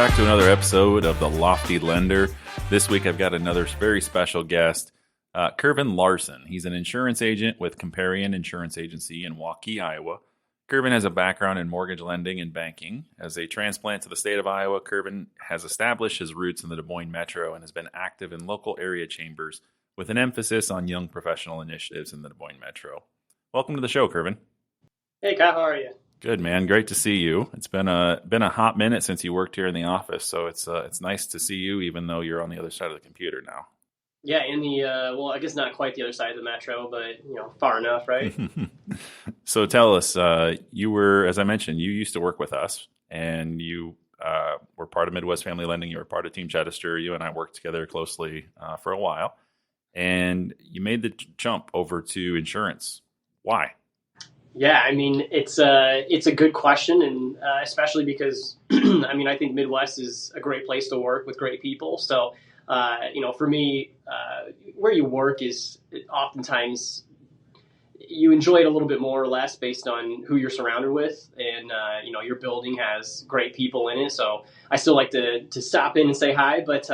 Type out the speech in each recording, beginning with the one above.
back to another episode of The Lofty Lender. This week I've got another very special guest, Curvin Larson. He's an insurance agent with Curvin Insurance Agency in Waukee, Iowa. Curvin has a background in mortgage lending and banking. As a transplant to the state of Iowa, Curvin has established his roots in the Des Moines metro and has been active in local area chambers with an emphasis on young professional initiatives in the Des Moines metro. Welcome to the show, Curvin. Hey, Kyle, how are you? Good, man. Great to see you. It's been a hot minute since you worked here in the office, so it's nice to see you, even though you're on the other side of the computer now. Yeah, in the well, I guess not quite the other side of the metro, but far enough, right? So tell us, you were, as I mentioned, you used to work with us, and you were part of Midwest Family Lending. You were part of Team Chedester. You and I worked together closely for a while, and you made the jump over to insurance. Why? Yeah, I mean, it's a good question, and especially because I think Midwest is a great place to work with great people. So, for me, where you work is oftentimes you enjoy it a little bit more or less based on who you're surrounded with, and your building has great people in it. So I still like to stop in and say hi, but.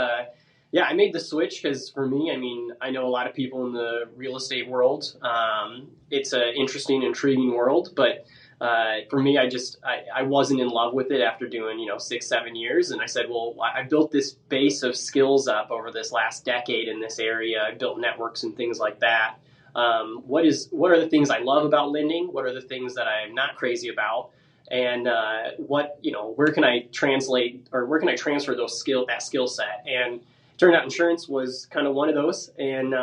Yeah, I made the switch because for me, I know a lot of people in the real estate world. It's an interesting, intriguing world, but for me, I wasn't in love with it after doing 6-7 years, and I said, well, I built this base of skills up over this last decade in this area. I built networks and things like that. What are the things I love about lending? What are the things that I'm not crazy about? And where can I translate or where can I transfer that skill set? And turned out insurance was kind of one of those, and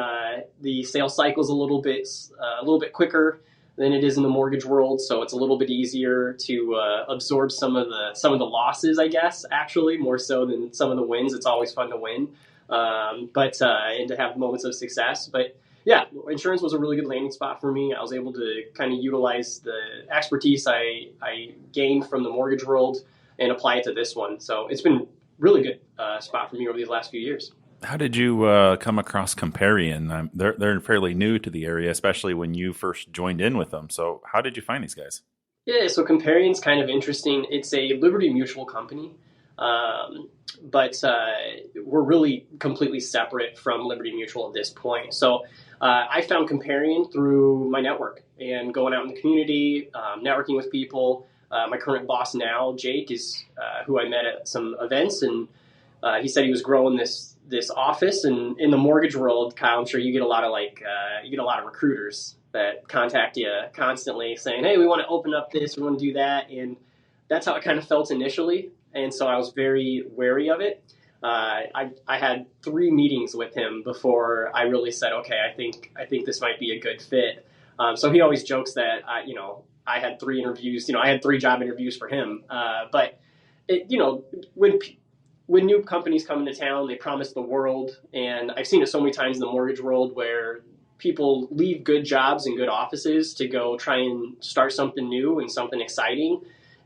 the sales cycle is a little bit quicker than it is in the mortgage world, so it's a little bit easier to absorb some of the losses, I guess. Actually, more so than some of the wins. It's always fun to win, and to have moments of success. But yeah, insurance was a really good landing spot for me. I was able to kind of utilize the expertise I gained from the mortgage world and apply it to this one. So it's been really good spot for me over these last few years. How did you come across Curvin? They're fairly new to the area, especially when you first joined in with them. So how did you find these guys? Yeah, so Curvin's kind of interesting. It's a Liberty Mutual company, but we're really completely separate from Liberty Mutual at this point. So I found Curvin through my network and going out in the community, networking with people. My current boss now, Jake, is who I met at some events, and he said he was growing this office. And in the mortgage world, Kyle, I'm sure you get a lot of recruiters that contact you constantly saying, "Hey, we want to open up this, we want to do that," and that's how it kind of felt initially. And so I was very wary of it. I had 3 meetings with him before I really said, "Okay, I think this might be a good fit." So he always jokes that I had 3 interviews. I had 3 job interviews for him. But when new companies come into town, they promise the world. And I've seen it so many times in the mortgage world where people leave good jobs and good offices to go try and start something new and something exciting.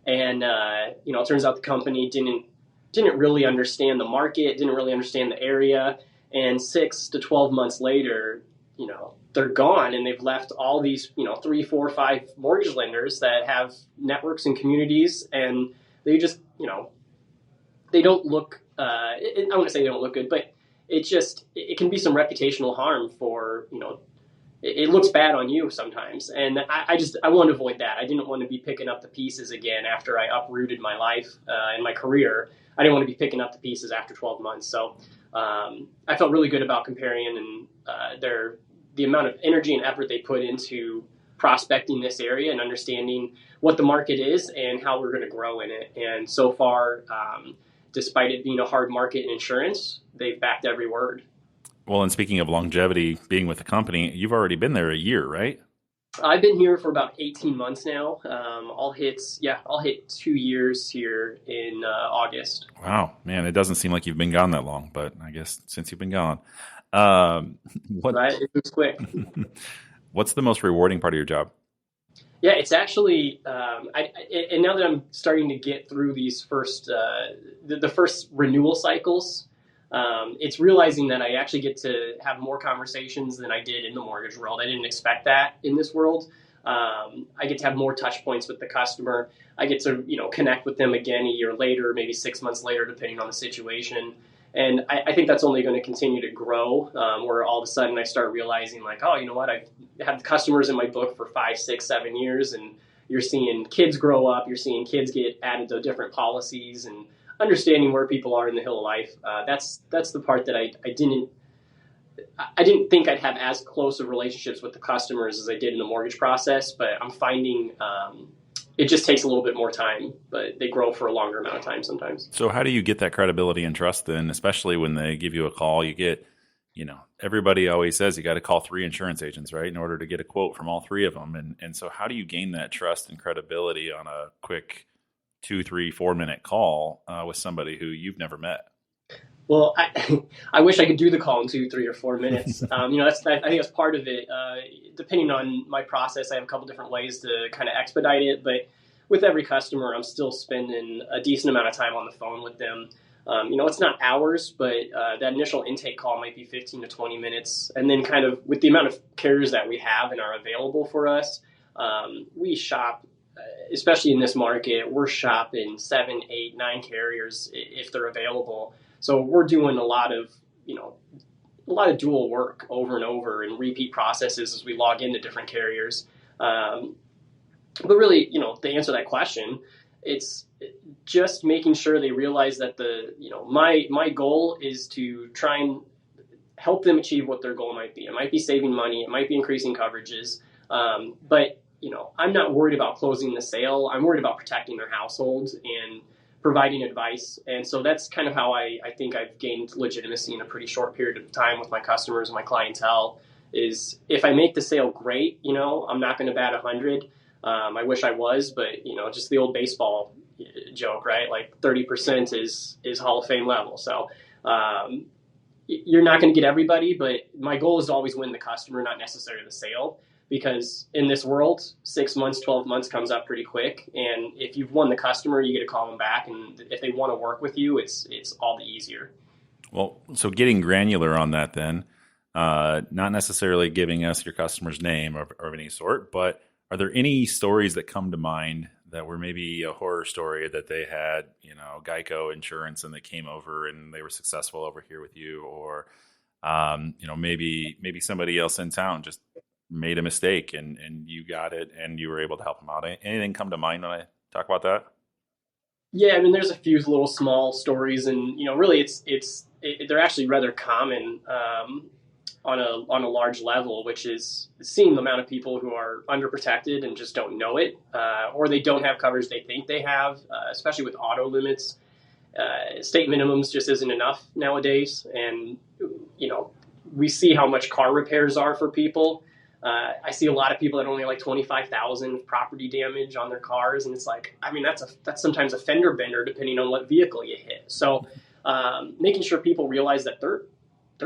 And it turns out the company didn't really understand the market, didn't really understand the area. And 6 to 12 months later, they're gone, and they've left all these, 3, 4, 5 mortgage lenders that have networks and communities, and they just, they don't look, I wouldn't say they don't look good, but it can be some reputational harm for, it looks bad on you sometimes. And I wanted to avoid that. I didn't want to be picking up the pieces again after I uprooted my life and my career. I didn't want to be picking up the pieces after 12 months. So I felt really good about Curvin and the amount of energy and effort they put into prospecting this area and understanding what the market is and how we're going to grow in it. And so far, despite it being a hard market in insurance, they've backed every word. Well, and speaking of longevity, being with the company, you've already been there a year, right? I've been here for about 18 months now. I'll hit 2 years here in August. Wow, man, it doesn't seem like you've been gone that long, but I guess since you've been gone. Right, it was quick. What's the most rewarding part of your job? Yeah, it's actually, and now that I'm starting to get through these the first renewal cycles, it's realizing that I actually get to have more conversations than I did in the mortgage world. I didn't expect that in this world. I get to have more touch points with the customer. I get to, connect with them again a year later, maybe 6 months later, depending on the situation. And I think that's only going to continue to grow, where all of a sudden I start realizing like, oh, you know what? I've had customers in my book for 5, 6, 7 years, and you're seeing kids grow up. You're seeing kids get added to different policies and understanding where people are in the hill of life. That's the part that I didn't think I'd have as close of relationships with the customers as I did in the mortgage process, but I'm finding it just takes a little bit more time, but they grow for a longer amount of time sometimes. So how do you get that credibility and trust then, especially when they give you a call? You get, everybody always says you got to call 3 insurance agents, right, in order to get a quote from all 3 of them. And so how do you gain that trust and credibility on a quick 2, 3, 4 minute call with somebody who you've never met? Well, I wish I could do the call in 2, 3, or 4 minutes. I think that's part of it. Depending on my process, I have a couple different ways to kind of expedite it. But with every customer, I'm still spending a decent amount of time on the phone with them. It's not hours, but that initial intake call might be 15 to 20 minutes. And then kind of with the amount of carriers that we have and are available for us, we shop, especially in this market, we're shopping 7, 8, 9 carriers if they're available. So we're doing a lot of dual work over and over and repeat processes as we log into different carriers. But really, to answer that question, it's just making sure they realize that my goal is to try and help them achieve what their goal might be. It might be saving money. It might be increasing coverages. But I'm not worried about closing the sale. I'm worried about protecting their households and providing advice. And so that's kind of how I think I've gained legitimacy in a pretty short period of time with my customers and my clientele is if I make the sale great, I'm not going to bat 100. I wish I was, but just the old baseball joke, right? Like 30% is Hall of Fame level. So you're not going to get everybody, but my goal is to always win the customer, not necessarily the sale. Because in this world, 6 months, 12 months comes up pretty quick. And if you've won the customer, you get to call them back. And if they want to work with you, it's all the easier. Well, so getting granular on that then, not necessarily giving us your customer's name of any sort, but are there any stories that come to mind that were maybe a horror story that they had, Geico insurance and they came over and they were successful over here with you, or, maybe somebody else in town just made a mistake and you got it and you were able to help them out? Anything come to mind when I talk about that? Yeah, I mean, there's a few little small stories, and really, they're actually rather common on a large level, which is seeing the amount of people who are underprotected and just don't know it, or they don't have coverage they think they have, especially with auto limits. State minimums just isn't enough nowadays, and we see how much car repairs are for people. I see a lot of people that only have like 25,000 property damage on their cars, and it's like, I mean, that's sometimes a fender bender depending on what vehicle you hit. So making sure people realize that they're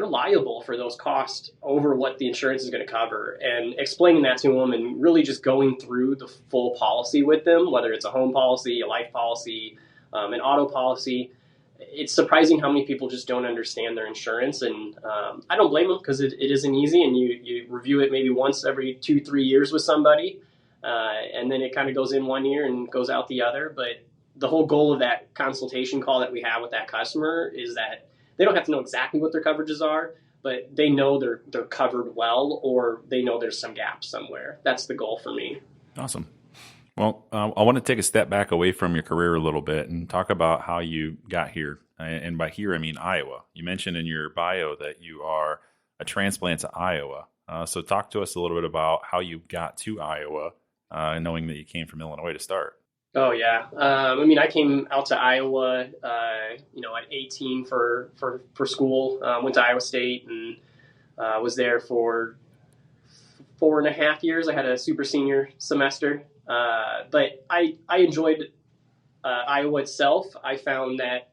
liable for those costs over what the insurance is going to cover, and explaining that to them, and really just going through the full policy with them, whether it's a home policy, a life policy, an auto policy. It's surprising how many people just don't understand their insurance, and I don't blame them because it isn't easy, and you review it maybe once every 2-3 years with somebody, and then it kind of goes in one year and goes out the other. But the whole goal of that consultation call that we have with that customer is that they don't have to know exactly what their coverages are, but they know they're covered well, or they know there's some gaps somewhere. That's the goal for me. Awesome. Well, I want to take a step back away from your career a little bit and talk about how you got here. And by here, I mean Iowa. You mentioned in your bio that you are a transplant to Iowa. So talk to us a little bit about how you got to Iowa, knowing that you came from Illinois to start. Oh, yeah. I came out to Iowa, at 18 for school. Went to Iowa State and was there for 4.5 years. I had a super senior semester. But I enjoyed Iowa itself. I found that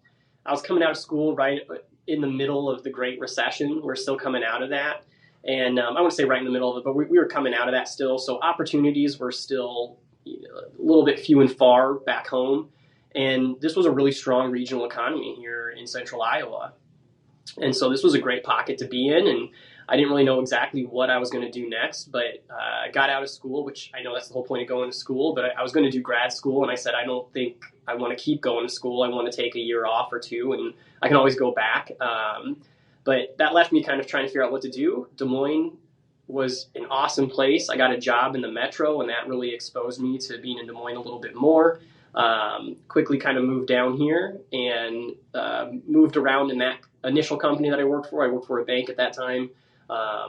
I was coming out of school right in the middle of the Great Recession. We're still coming out of that. And I wouldn't say right in the middle of it, but we were coming out of that still. So opportunities were still a little bit few and far back home. And this was a really strong regional economy here in central Iowa. And so this was a great pocket to be in. And I didn't really know exactly what I was going to do next, but I got out of school, which I know that's the whole point of going to school, but I was going to do grad school. And I said, I don't think I want to keep going to school. I want to take a year off or two, and I can always go back. But that left me kind of trying to figure out what to do. Des Moines was an awesome place. I got a job in the metro, and that really exposed me to being in Des Moines a little bit more. Quickly kind of moved down here and moved around in that initial company that I worked for. I worked for a bank at that time.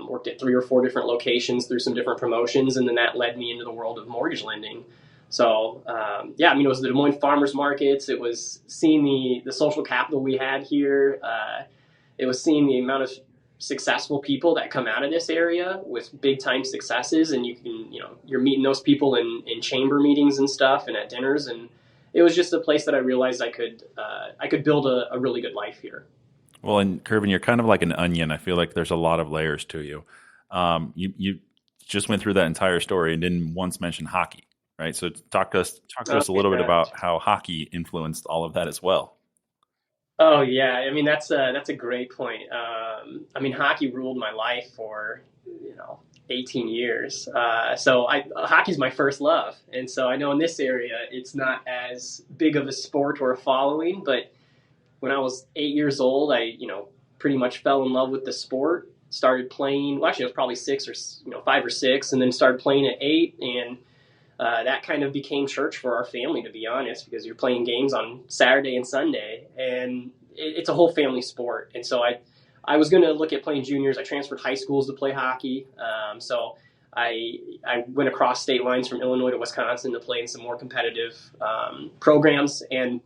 Worked at 3 or 4 different locations through some different promotions, and then that led me into the world of mortgage lending. So, yeah, I mean, it was the Des Moines farmers markets. It was seeing the social capital we had here. It was seeing the amount of successful people that come out of this area with big time successes, and you're meeting those people in chamber meetings and stuff and at dinners, and it was just a place that I realized I could build a really good life here. Well, and Curvin, you're kind of like an onion. I feel like there's a lot of layers to you. You just went through that entire story and didn't once mention hockey, right? So talk to us a little bit about how hockey influenced all of that as well. Oh yeah, I mean that's a great point. I mean hockey ruled my life for 18 years. Hockey's my first love, and so I know in this area it's not as big of a sport or a following. But when I was 8 years old, I pretty much fell in love with the sport. Started playing. Well, actually, I was probably 5 or 6, and then started playing at 8, and that kind of became church for our family, to be honest, because you're playing games on Saturday and Sunday, and it's a whole family sport. And so I was going to look at playing juniors. I transferred high schools to play hockey. So I went across state lines from Illinois to Wisconsin to play in some more competitive programs, and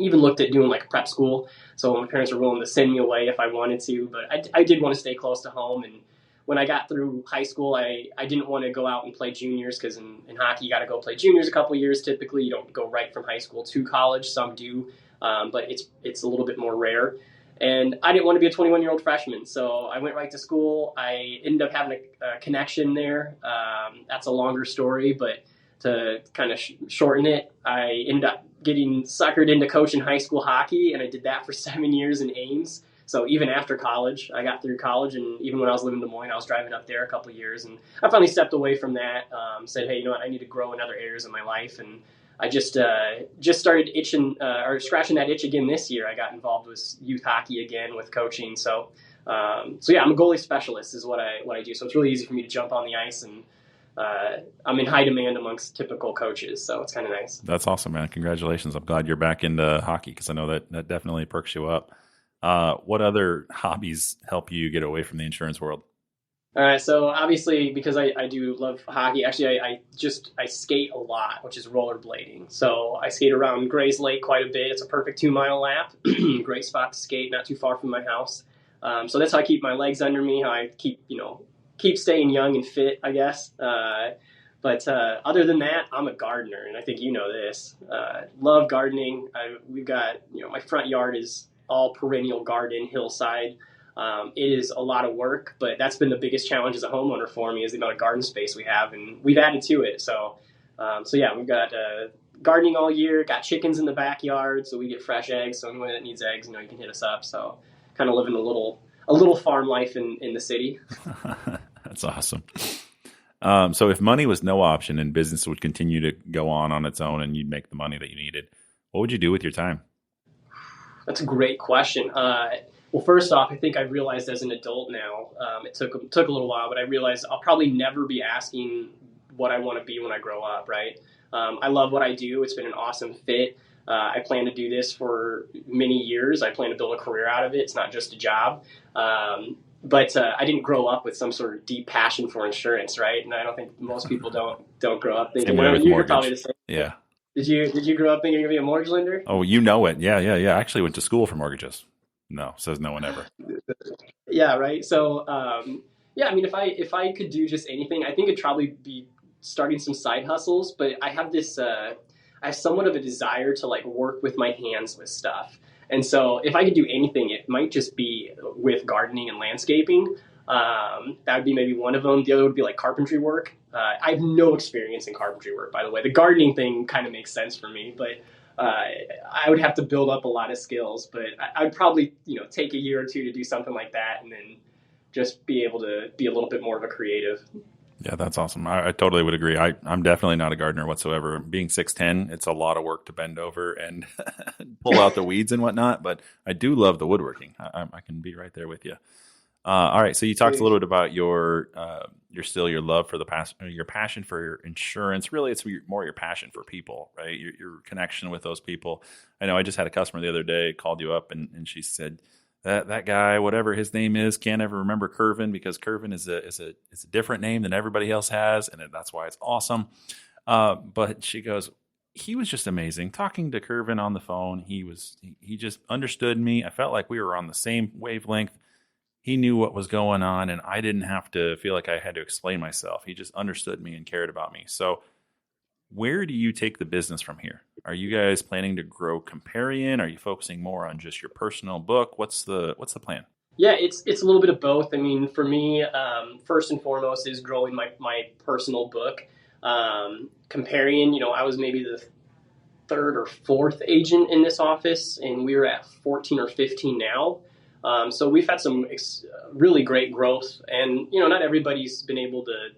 even looked at doing like a prep school. So my parents were willing to send me away if I wanted to, but I did want to stay close to home. And when I got through high school, I didn't want to go out and play juniors, because in hockey, you got to go play juniors a couple of years. Typically, you don't go right from high school to college. Some do, but it's a little bit more rare. And I didn't want to be a 21-year-old freshman, so I went right to school. I ended up having a connection there. That's a longer story, but to kind of shorten it, I ended up getting suckered into coaching high school hockey, and I did that for 7 years in Ames. So even after college, I got through college, and even when I was living in Des Moines, I was driving up there a couple of years, and I finally stepped away from that. Said, hey, you know what? I need to grow in other areas of my life, and I just started itching or scratching that itch again this year. I got involved with youth hockey again with coaching. So yeah, I'm a goalie specialist is what I do. So it's really easy for me to jump on the ice, and I'm in high demand amongst typical coaches. So it's kind of nice. That's awesome, man. Congratulations. I'm glad you're back into hockey, because I know that definitely perks you up. What other hobbies help you get away from the insurance world? All right, so obviously because I do love hockey, actually I skate a lot, which is rollerblading. So I skate around Grays Lake quite a bit. It's a perfect 2-mile lap. Great spot to skate, not too far from my house. So that's how I keep my legs under me, how I keep staying young and fit, I guess. But other than that, I'm a gardener, and I think you know this. Love gardening. We've got, my front yard is all perennial garden, hillside. It is a lot of work, but that's been the biggest challenge as a homeowner for me, is the amount of garden space we have, and we've added to it. So yeah, we've got gardening all year, got chickens in the backyard, so we get fresh eggs. So anyone that needs eggs, you can hit us up. So kind of living a little farm life in the city. That's awesome. So if money was no option and business would continue to go on its own and you'd make the money that you needed, what would you do with your time? That's a great question. Well, first off, I think I've realized as an adult now, it took a little while, but I realized I'll probably never be asking what I want to be when I grow up, right? I love what I do. It's been an awesome fit. I plan to do this for many years. I plan to build a career out of it. It's not just a job. But I didn't grow up with some sort of deep passion for insurance, right? And I don't think most people don't grow up thinking. You're probably the same. Yeah. Did you grow up thinking you're gonna be a mortgage lender? Oh, you know it. Yeah. I actually went to school for mortgages. No, says no one ever. Yeah, right. So, yeah, I mean, if I could do just anything, I think it'd probably be starting some side hustles. But I have I have somewhat of a desire to work with my hands with stuff. And so if I could do anything, it might just be with gardening and landscaping. That would be maybe one of them. The other would be carpentry work. I have no experience in carpentry work, by the way. The gardening thing kind of makes sense for me, but I would have to build up a lot of skills, but I'd probably take a year or two to do something like that, and then just be able to be a little bit more of a creative. Yeah, that's awesome. I totally would agree. I'm definitely not a gardener whatsoever. Being 6'10", it's a lot of work to bend over and pull out the weeds and whatnot, but I do love the woodworking. I can be right there with you. All right, so you talked a little bit about your love for your passion for your insurance. Really, it's more your passion for people, right? Your connection with those people. I know I just had a customer the other day called you up, and she said that guy, whatever his name is, can't ever remember Curvin because Curvin is a different name than everybody else has, and that's why it's awesome. But she goes, he was just amazing. Talking to Curvin on the phone, he just understood me. I felt like we were on the same wavelength. He knew what was going on, and I didn't have to feel like I had to explain myself. He just understood me and cared about me. So where do you take the business from here? Are you guys planning to grow Comparion? Are you focusing more on just your personal book? What's the plan? Yeah, it's a little bit of both. I mean, for me, first and foremost is growing my personal book. Comparion, I was maybe the third or fourth agent in this office, and we were at 14 or 15 now. So we've had some really great growth, and not everybody's been able to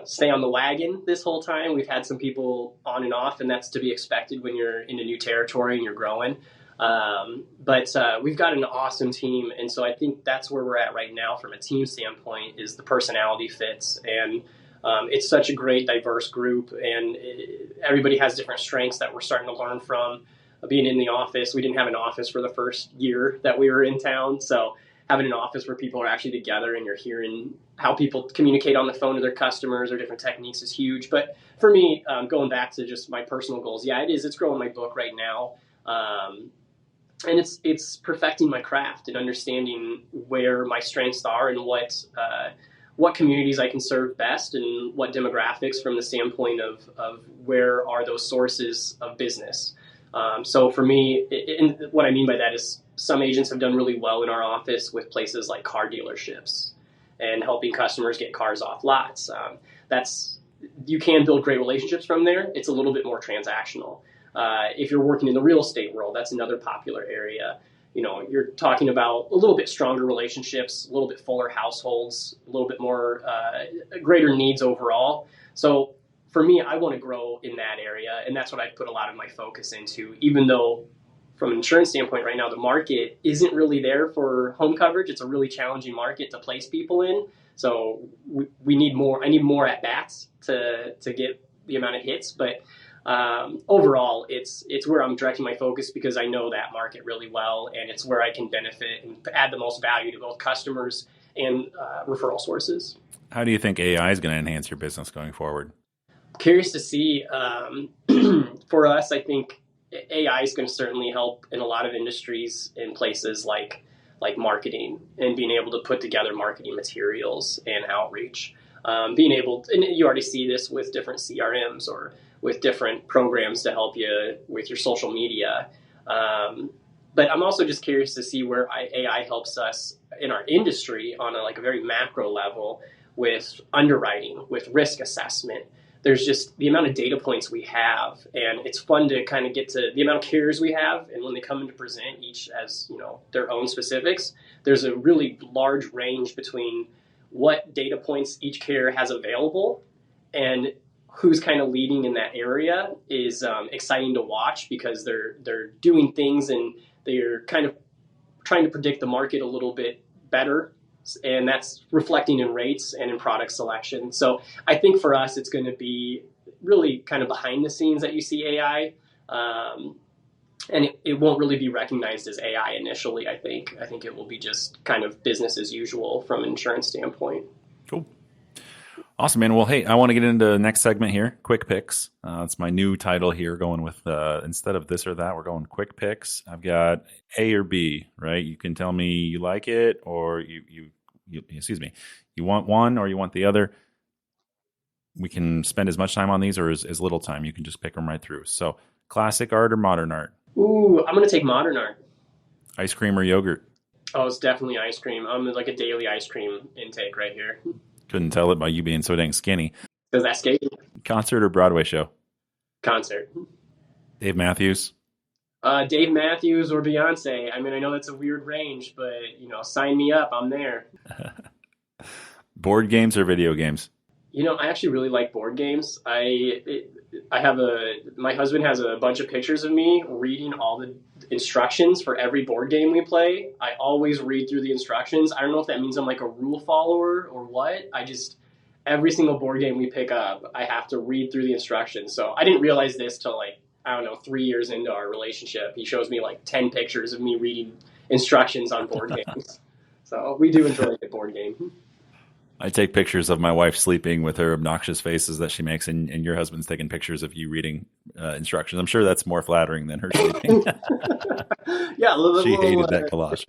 stay on the wagon this whole time. We've had some people on and off, and that's to be expected when you're in a new territory and you're growing. But we've got an awesome team, and so I think that's where we're at right now from a team standpoint is the personality fits, and it's such a great diverse group, and everybody has different strengths that we're starting to learn from. Being in the office, we didn't have an office for the first year that we were in town, so having an office where people are actually together and you're hearing how people communicate on the phone to their customers or different techniques is huge. But for me, going back to just my personal goals, yeah, it's growing my book right now. And it's perfecting my craft and understanding where my strengths are and what communities I can serve best and what demographics from the standpoint of where are those sources of business. So for me, what I mean by that is some agents have done really well in our office with places like car dealerships and helping customers get cars off lots. You can build great relationships from there. It's a little bit more transactional. If you're working in the real estate world, that's another popular area. You're talking about a little bit stronger relationships, a little bit fuller households, a little bit more greater needs overall. So for me, I want to grow in that area, and that's what I put a lot of my focus into, even though from an insurance standpoint right now, the market isn't really there for home coverage. It's a really challenging market to place people in. So we need more. I need more at bats to get the amount of hits, but overall, it's where I'm directing my focus because I know that market really well, and it's where I can benefit and add the most value to both customers and referral sources. How do you think AI is going to enhance your business going forward? Curious to see. For us, I think AI is going to certainly help in a lot of industries in places like marketing and being able to put together marketing materials and outreach. Being able to, and you already see this with different CRMs or with different programs to help you with your social media. But I'm also just curious to see where AI helps us in our industry on a very macro level with underwriting, with risk assessment. There's just the amount of data points we have, and it's fun to kind of get to the amount of carriers we have, and when they come in to present each as their own specifics, there's a really large range between what data points each carrier has available and who's kind of leading in that area is exciting to watch because they're doing things and they're kind of trying to predict the market a little bit better, and that's reflecting in rates and in product selection. So I think for us, it's going to be really kind of behind the scenes that you see AI, and it won't really be recognized as AI initially. I think it will be just kind of business as usual from an insurance standpoint. Cool. Awesome, man. Well, hey, I want to get into the next segment here, Quick Picks. It's my new title here, going with, instead of this or that, we're going Quick Picks. I've got A or B, right? You can tell me you like it or you want one or you want the other. We can spend as much time on these or as little time. You can just pick them right through. So classic art or modern art? Ooh, I'm going to take modern art. Ice cream or yogurt? Oh, it's definitely ice cream. I'm like a daily ice cream intake right here. Couldn't tell it by you being so dang skinny. Does that skate? Concert or Broadway show? Concert. Dave Matthews. Dave Matthews or Beyonce. I mean, I know that's a weird range, but sign me up. I'm there. Board games or video games? I actually really like board games. My husband has a bunch of pictures of me reading all the instructions for every board game we play. I always read through the instructions. I don't know if that means I'm like a rule follower or what. Every single board game we pick up, I have to read through the instructions. So I didn't realize this till I don't know, 3 years into our relationship. He shows me 10 pictures of me reading instructions on board games. So we do enjoy a board game. I take pictures of my wife sleeping with her obnoxious faces that she makes, and your husband's taking pictures of you reading instructions. I'm sure that's more flattering than her sleeping. Yeah, she hated that collage.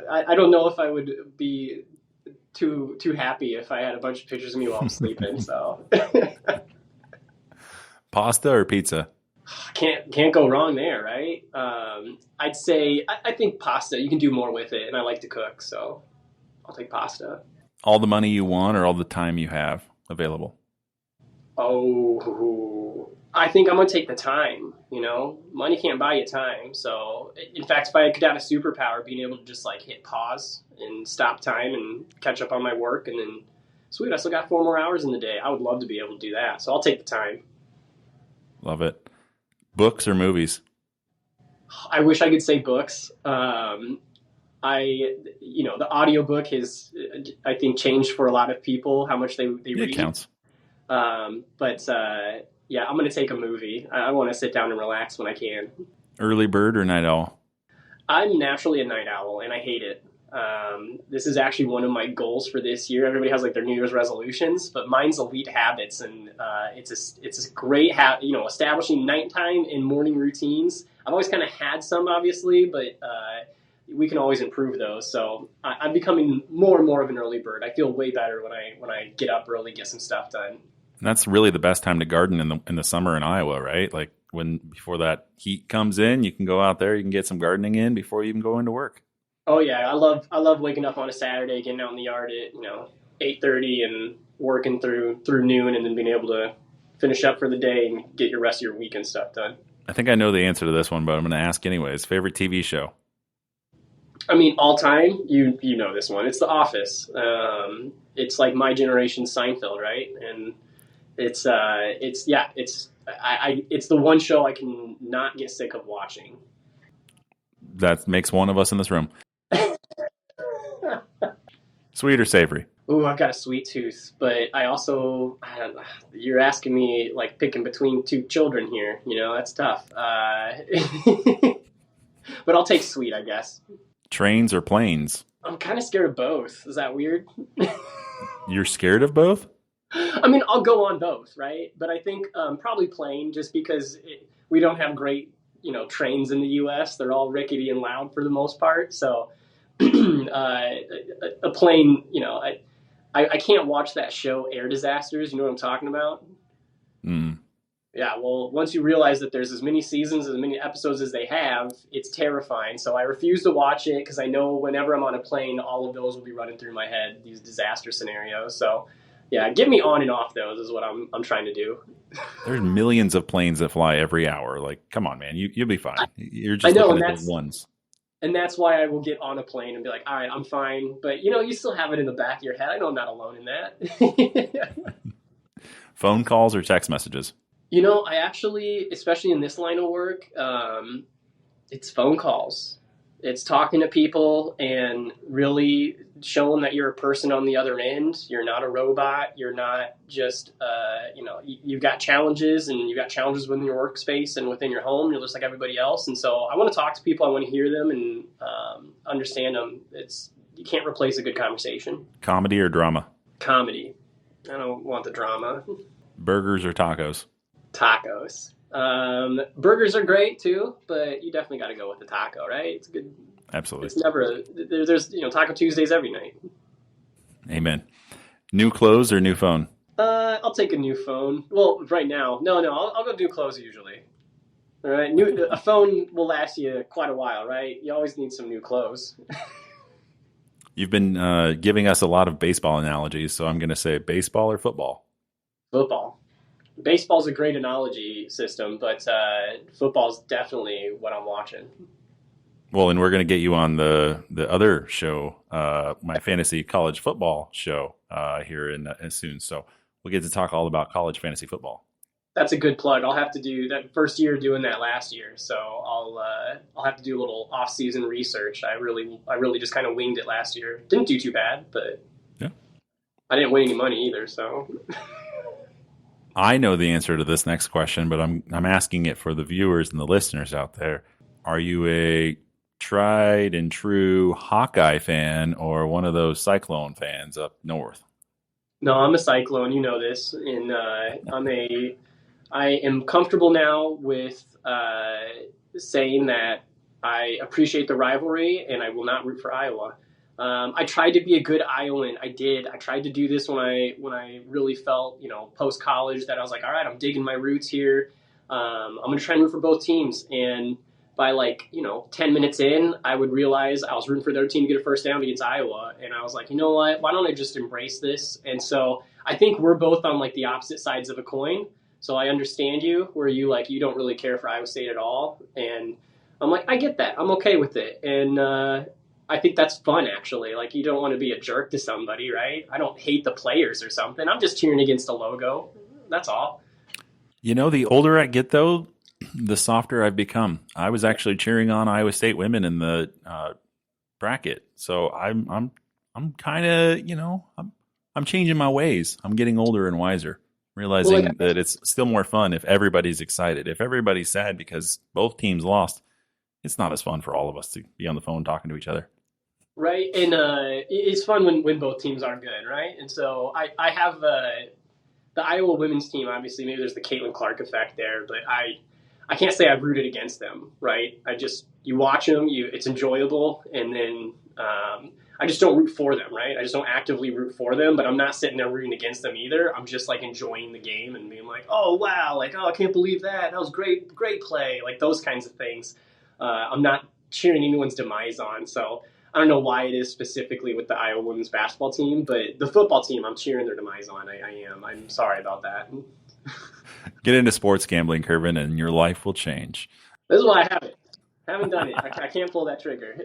I don't know if I would be too happy if I had a bunch of pictures of me while I'm sleeping. So, pasta or pizza? Can't go wrong there, right? I'd say I think pasta. You can do more with it, and I like to cook, so I'll take pasta. All the money you want or all the time you have available? Oh, I think I'm going to take the time, Money can't buy you time. So, in fact, if I could have a superpower, being able to just hit pause and stop time and catch up on my work and then, sweet, I still got 4 more hours in the day. I would love to be able to do that. So I'll take the time. Love it. Books or movies? I wish I could say books. The audiobook has, I think, changed for a lot of people how much they read. It counts. Yeah, I'm going to take a movie. I want to sit down and relax when I can. Early bird or night owl? I'm naturally a night owl, and I hate it. This is actually one of my goals for this year. Everybody has their New Year's resolutions, but mine's elite habits, and it's a great establishing nighttime and morning routines. I've always kind of had some, obviously, but we can always improve those. So I'm becoming more and more of an early bird. I feel way better when I get up early, get some stuff done. And that's really the best time to garden in the summer in Iowa, right? Before that heat comes in, you can go out there, you can get some gardening in before you even go into work. Oh yeah, I love waking up on a Saturday, getting out in the yard at 8:30 and working through noon, and then being able to finish up for the day and get your rest of your weekend stuff done. I think I know the answer to this one, but I'm going to ask anyways. Favorite TV show? I mean, all time, you know this one. It's The Office. It's like my generation's Seinfeld, right? And it's the one show I can not get sick of watching. That makes one of us in this room. Sweet or savory? Ooh, I've got a sweet tooth, but you're asking me picking between 2 children here. That's tough. But I'll take sweet, I guess. Trains or planes? I'm kind of scared of both. Is that weird? You're scared of both? I mean, I'll go on both, right? But I think probably plane, just because we don't have great, trains in the U.S. They're all rickety and loud for the most part. So a plane, I can't watch that show, Air Disasters. You know what I'm talking about? Mm. Yeah, well, once you realize that there's as many seasons, as many episodes as they have, it's terrifying. So I refuse to watch it because I know whenever I'm on a plane, all of those will be running through my head, these disaster scenarios. So, yeah, get me on and off those is what I'm trying to do. There's millions of planes that fly every hour. Come on, man, you'll be fine. You're just looking at the ones. And that's why I will get on a plane and be like, all right, I'm fine. But, you still have it in the back of your head. I know I'm not alone in that. Phone calls or text messages? I actually, especially in this line of work, it's phone calls. It's talking to people and really showing that you're a person on the other end. You're not a robot. You're not just, you've got challenges, and you've got challenges within your workspace and within your home. You're just like everybody else. And so I want to talk to people. I want to hear them and understand them. You can't replace a good conversation. Comedy or drama? Comedy. I don't want the drama. Burgers or tacos? Tacos. Burgers are great too, but you definitely got to go with the taco, right? It's good. Absolutely. It's never there's Taco Tuesdays every night. Amen. New clothes or new phone? I'll take a new phone. Well, right now, no, I'll go new clothes usually. All right, a phone will last you quite a while, right? You always need some new clothes. You've been giving us a lot of baseball analogies, so I'm going to say baseball or football. Football. Baseball's a great analogy system, but football's definitely what I'm watching. Well, and we're going to get you on the other show, my fantasy college football show here in soon. So we'll get to talk all about college fantasy football. That's a good plug. I'll have to do that first year doing that last year, so I'll have to do a little off season research. I really just kind of winged it last year. Didn't do too bad, but Yeah. I didn't win any money either. So I know the answer to this next question, but I'm asking it for the viewers and the listeners out there. Are you a tried and true Hawkeye fan or one of those Cyclone fans up north? no, I'm a Cyclone. You know this, and I am comfortable now with saying that I appreciate the rivalry and I will not root for Iowa. I tried to be a good Iowan. I did. I tried to do this when I really felt, post college that I was like, all right, I'm digging my roots here. I'm going to try and root for both teams. And by 10 minutes in, I would realize I was rooting for their team to get a first down against Iowa. And I was like, you know what? Why don't I just embrace this? And so I think we're both on the opposite sides of a coin. So I understand you where you don't really care for Iowa State at all. And I'm like, I get that. I'm okay with it. And I think that's fun, actually. You don't want to be a jerk to somebody, right? I don't hate the players or something. I'm just cheering against a logo. That's all. The older I get, though, the softer I've become. I was actually cheering on Iowa State women in the bracket. So I'm kind of, I'm changing my ways. I'm getting older and wiser, realizing that it's still more fun if everybody's excited. If everybody's sad because both teams lost, it's not as fun for all of us to be on the phone talking to each other. Right. And it's fun when both teams are good, right? And so I have the Iowa women's team, obviously. Maybe there's the Caitlin Clark effect there, but I can't say I've rooted against them, right? You watch them, it's enjoyable, and then I just don't root for them, right? I just don't actively root for them, but I'm not sitting there rooting against them either. I'm just enjoying the game and being like, oh wow, oh I can't believe that was great play, those kinds of things. I'm not cheering anyone's demise on, so I don't know why it is specifically with the Iowa women's basketball team, but the football team, I'm cheering their demise on. I am. I'm sorry about that. Get into sports gambling, Curvin, and your life will change. This is why I haven't done it. I can't pull that trigger.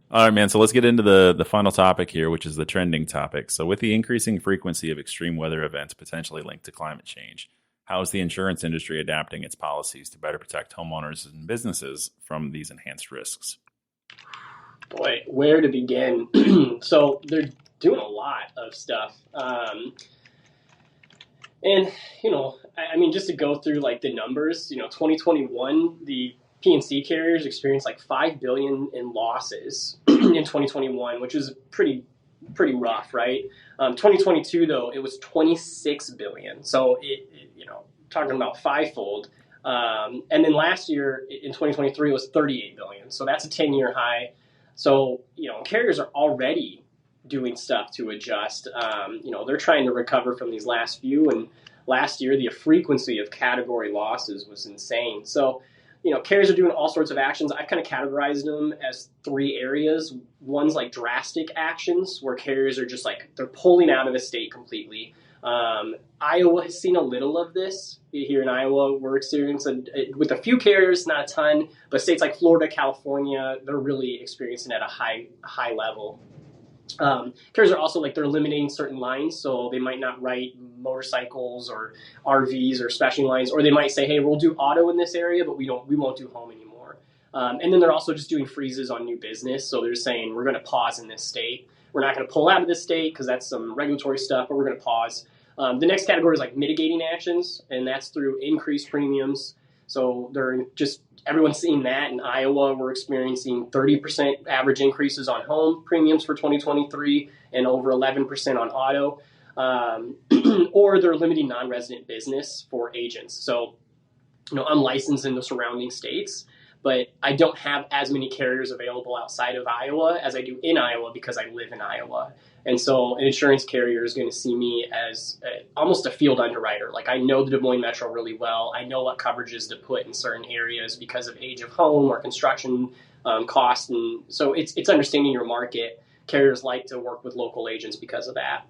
All right, man. So let's get into the final topic here, which is the trending topic. So with the increasing frequency of extreme weather events potentially linked to climate change, how is the insurance industry adapting its policies to better protect homeowners and businesses from these enhanced risks? Boy, where to begin? So they're doing a lot of stuff. And, just to go through the numbers, 2021, the P&C carriers experienced $5 billion in losses in 2021, which is pretty rough, right? 2022 though, it was 26 billion. So talking about fivefold. And then last year in 2023 it was 38 billion. So that's a 10-year high. So, carriers are already doing stuff to adjust. They're trying to recover from these last few, and last year the frequency of category losses was insane. So, carriers are doing all sorts of actions. I've kind of categorized them as three areas. One's drastic actions where carriers are just they're pulling out of the state completely. Iowa has seen a little of this. Here in Iowa, we're experiencing with a few carriers, not a ton, but states like Florida, California, they're really experiencing at a high level. Carriers are also they're eliminating certain lines, so they might not write motorcycles or RVs or specialty lines, or they might say, hey, we'll do auto in this area, but we won't do home anymore. And then they're also just doing freezes on new business, so they're saying we're going to pause in this state. We're not going to pull out of this state because that's some regulatory stuff, but we're going to pause. The next category is mitigating actions, and that's through increased premiums. So everyone's seeing that. In Iowa, we're experiencing 30% average increases on home premiums for 2023 and over 11% on auto. Or they're limiting non-resident business for agents. So, I'm licensed in the surrounding states, but I don't have as many carriers available outside of Iowa as I do in Iowa because I live in Iowa. And so an insurance carrier is going to see me as almost a field underwriter. I know the Des Moines Metro really well. I know what coverages to put in certain areas because of age of home or construction cost. And so it's understanding your market. Carriers like to work with local agents because of that.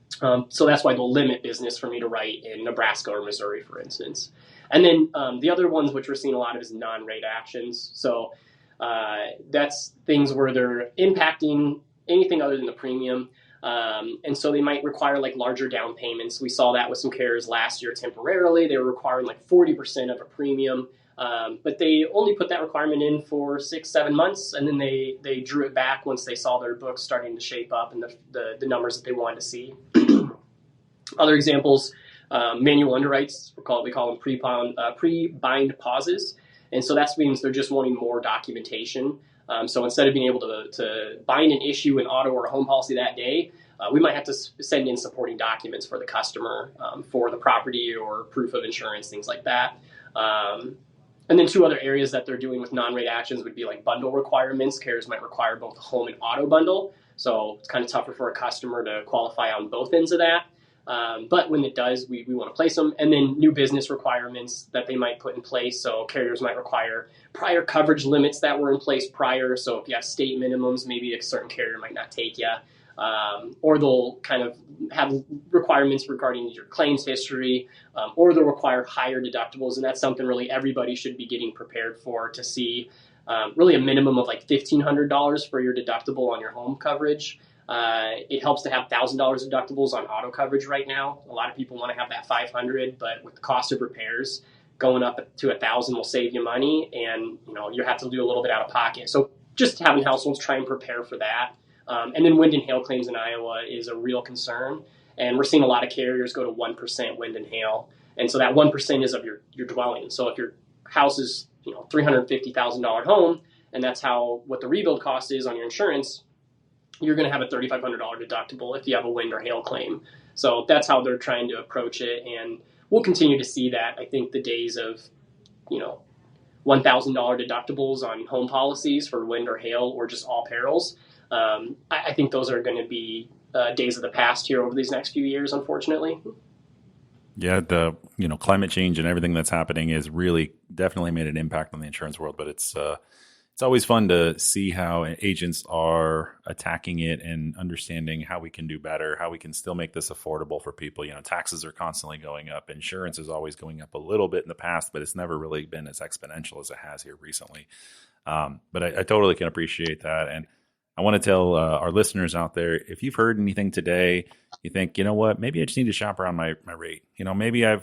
So that's why they'll limit business for me to write in Nebraska or Missouri, for instance. And then the other ones, which we're seeing a lot of, is non-rate actions. So that's things where they're impacting anything other than the premium. And so they might require like larger down payments. We saw that with some carriers last year temporarily. They were requiring like 40% of a premium. But they only put that requirement in for 6-7 months, and then they drew it back once they saw their books starting to shape up and the numbers that they wanted to see. Other examples, manual underwrites, we call them pre-bind pauses. And so that means they're just wanting more documentation. So instead of being able to bind an issue, an auto or a home policy that day, we might have to send in supporting documents for the customer for the property or proof of insurance, things like that. And then two other areas that they're doing with non-rate actions would be like bundle requirements. Carriers might require both a home and auto bundle. So it's kind of tougher for a customer to qualify on both ends of that. But when it does, we want to place them. And then new business requirements that they might put in place. So carriers might require prior coverage limits that were in place prior. So if you have state minimums, maybe a certain carrier might not take you. Or they'll kind of have requirements regarding your claims history, or they'll require higher deductibles. And that's something really everybody should be getting prepared for, to see really a minimum of like $1,500 for your deductible on your home coverage. It helps to have $1,000 deductibles on auto coverage right now. A lot of people want to have that $500, but with the cost of repairs going up to $1,000 will save you money, and you have to do a little bit out of pocket. So just having households try and prepare for that. And then wind and hail claims in Iowa is a real concern. And we're seeing a lot of carriers go to 1% wind and hail. And so that 1% is of your dwelling. So if your house is $350,000 home, and that's what the rebuild cost is on your insurance, you're going to have a $3,500 deductible if you have a wind or hail claim. So that's how they're trying to approach it. And we'll continue to see that. I think the days of $1,000 deductibles on home policies for wind or hail, or just all perils, I think those are going to be days of the past here over these next few years, unfortunately. Yeah, the climate change and everything that's happening has really definitely made an impact on the insurance world. But it's always fun to see how agents are attacking it and understanding how we can do better, how we can still make this affordable for people. Taxes are constantly going up. Insurance is always going up a little bit in the past, but it's never really been as exponential as it has here recently. But I totally can appreciate that. And I want to tell our listeners out there, if you've heard anything today, you think, what, maybe I just need to shop around my rate. Maybe I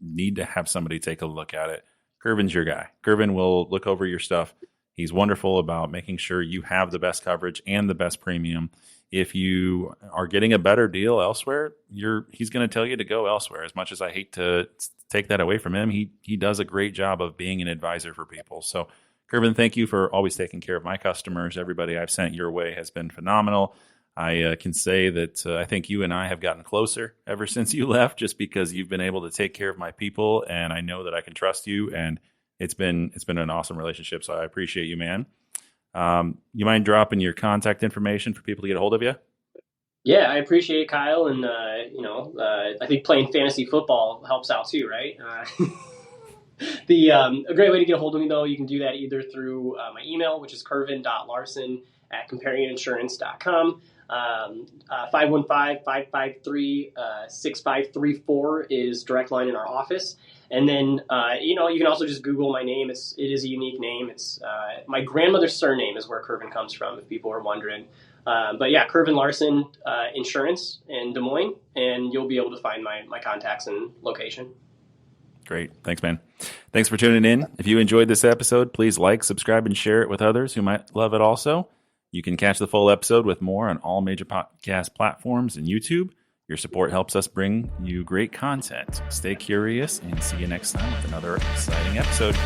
need to have somebody take a look at it. Curvin's your guy. Curvin will look over your stuff. He's wonderful about making sure you have the best coverage and the best premium. If you are getting a better deal elsewhere, he's going to tell you to go elsewhere. As much as I hate to take that away from him, he does a great job of being an advisor for people. So Curvin, thank you for always taking care of my customers. Everybody I've sent your way has been phenomenal. I can say that I think you and I have gotten closer ever since you left, just because you've been able to take care of my people, and I know that I can trust you, and it's been an awesome relationship. So I appreciate you, man. You mind dropping your contact information for people to get a hold of you? Yeah, I appreciate it, Kyle. And I think playing fantasy football helps out too, right? A great way to get a hold of me, though, you can do that either through my email, which is curvin.larson@comparinginsurance.com. 515-553-6534 is direct line in our office. And then, you can also just Google my name. It is a unique name. It's my grandmother's surname is where Curvin comes from, if people are wondering. But yeah, Curvin Larson Insurance in Des Moines, and you'll be able to find my contacts and location. Great. Thanks, man. Thanks for tuning in. If you enjoyed this episode, please like, subscribe, and share it with others who might love it also. You can catch the full episode with more on all major podcast platforms and YouTube. Your support helps us bring you great content. Stay curious and see you next time with another exciting episode.